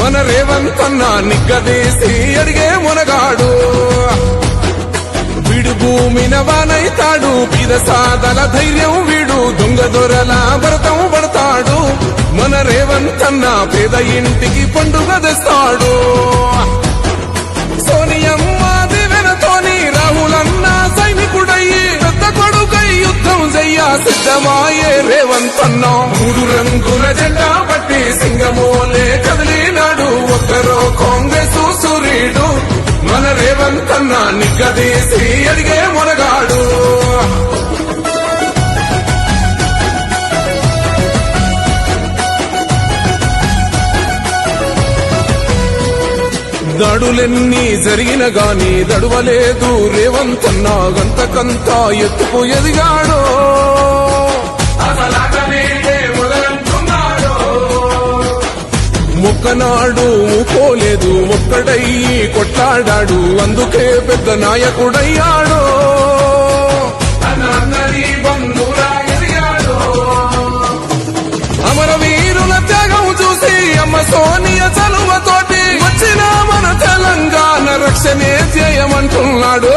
మన రేవంత్ అన్న నిగ్గదీసి అడిగే మునగాడు వీడు భూమిన వానైతాడు పీద సాదల ధైర్యం వీడు దొంగ దొరల భరతం పడతాడు మన రేవంత్ అన్న పేద ఇంటికి పండుగ తెస్తాడు సోనియమ్మ దివెనతోని రాహులన్న సైనికుడయ్యి పెద్ద కొడుకై యుద్ధం చెయ్య సిద్ధమాయే రేవంత్ అన్న మూడు రంగుల జెండా పట్టి సింగమోలే కదిలినాడు ఒక్కరో కాంగ్రెస్ సూర్యుడు మన రేవంత్ అన్న నిగ్గదీసి అడిగే మునగాడు దాడులెన్ని జరిగిన గాని దడువలేదు రేవంత్ అన్న గంతకంతా ఎత్తుకు ఎదిగాడు మొక్కనాడు ఊకోలేదు ఒక్కడయ్యి కొట్లాడాడు అందుకే పెద్ద నాయకుడయ్యాడు అమరవీరుల త్యాగం చూసి అమ్మ సోనియ చలువతోటి వచ్చిన మన తెలంగాణ రక్షణే చేయమంటున్నాడు